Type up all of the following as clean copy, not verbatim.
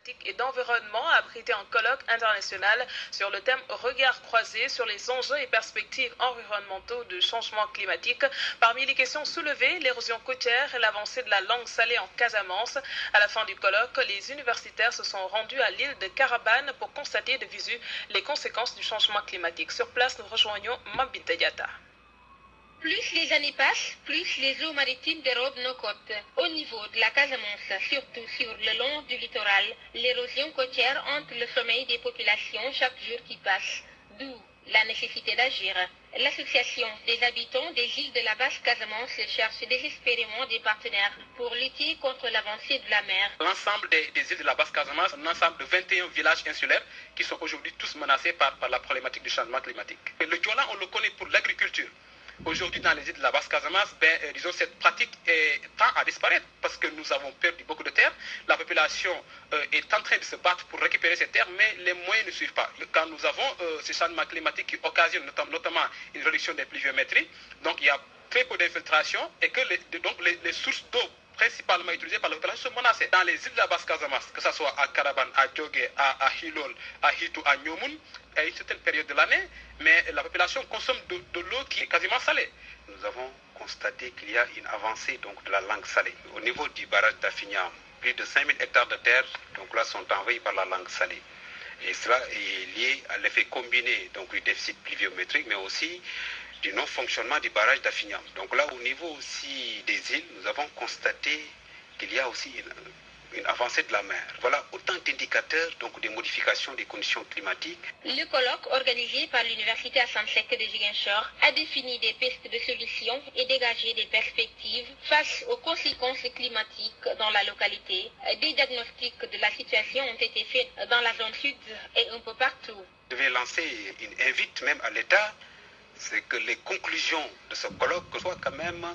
climatique et d'environnement a abrité un colloque international sur le thème Regard croisé sur les enjeux et perspectives environnementaux de changement climatique. Parmi les questions soulevées, l'érosion côtière et l'avancée de la langue salée en Casamance. À la fin du colloque, les universitaires se sont rendus à l'île de Carabane pour constater de visu les conséquences du changement climatique. Sur place, nous rejoignons Mabinta Diatta. Plus les années passent, plus les eaux maritimes dérobent nos côtes. Au niveau de la Casamance, surtout sur le long du littoral, l'érosion côtière hante le sommeil des populations chaque jour qui passe. D'où la nécessité d'agir. L'association des habitants des îles de la basse Casamance cherche désespérément des partenaires pour lutter contre l'avancée de la mer. L'ensemble des îles de la basse Casamance, un ensemble de 21 villages insulaires qui sont aujourd'hui tous menacés par la problématique du changement climatique. Et le Diola, on le connaît pour l'agriculture. Aujourd'hui, dans les îles de la basse Casamance, disons, cette pratique tend à disparaître parce que nous avons perdu beaucoup de terres. La population est en train de se battre pour récupérer ces terres, mais les moyens ne suivent pas. Quand nous avons ces changements climatiques qui occasionnent notamment une réduction des pluviométries, donc il y a très peu d'infiltration et que les sources d'eau principalement utilisées par la population sont menacées. Dans les îles de la basse Casamance, que ce soit à Carabane, à Djogé, à Hilol, à Hitou, à Nyomoun, à une certaine période de l'année, mais la population consomme de l'eau qui est quasiment salée. Nous avons constaté qu'il y a une avancée de la langue salée. Au niveau du barrage d'Affinia, plus de 5000 hectares de terre sont envahis par la langue salée. Et cela est lié à l'effet combiné du déficit pluviométrique, mais aussi du non-fonctionnement du barrage d'Affinia. Donc là, au niveau aussi des îles, nous avons constaté qu'il y a aussi une avancée de la mer. Voilà autant d'indicateurs des modifications des conditions climatiques. Le colloque organisé par l'Université Assane Seck de Ziguinchor a défini des pistes de solutions et dégagé des perspectives face aux conséquences climatiques dans la localité. Des diagnostics de la situation ont été faits dans la zone sud et un peu partout. Je vais lancer une invite même à l'État, c'est que les conclusions de ce colloque soient quand même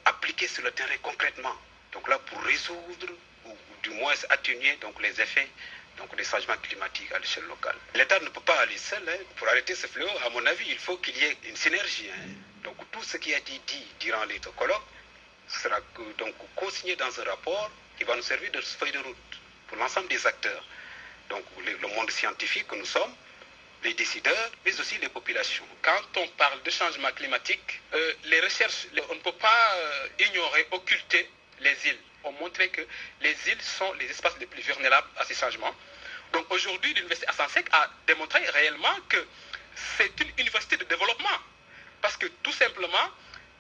appliquées sur le terrain concrètement. Donc là, pour résoudre ou du moins atténuer les effets des changements climatiques à l'échelle locale. L'État ne peut pas aller seul. Pour arrêter ce fléau, à mon avis, il faut qu'il y ait une synergie. Donc tout ce qui a été dit durant les colloques sera co-signé dans un rapport qui va nous servir de feuille de route pour l'ensemble des acteurs. Donc le monde scientifique que nous sommes, les décideurs, mais aussi les populations. Quand on parle de changement climatique, les recherches, on ne peut pas ignorer, occulter les îles. On montrait que les îles sont les espaces les plus vulnérables à ces changements. Donc aujourd'hui, l'Université Assane Seck a démontré réellement que c'est une université de développement. Parce que tout simplement,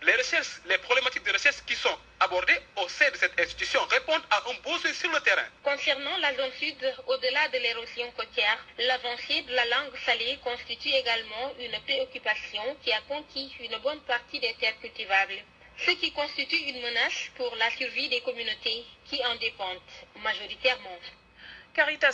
les problématiques de recherche qui sont abordées au sein de cette institution répondent à un besoin sur le terrain. Concernant la zone sud, au-delà de l'érosion côtière, l'avancée de la langue salée constitue également une préoccupation qui a conquis une bonne partie des terres cultivables, ce qui constitue une menace pour la survie des communautés qui en dépendent majoritairement. Caritas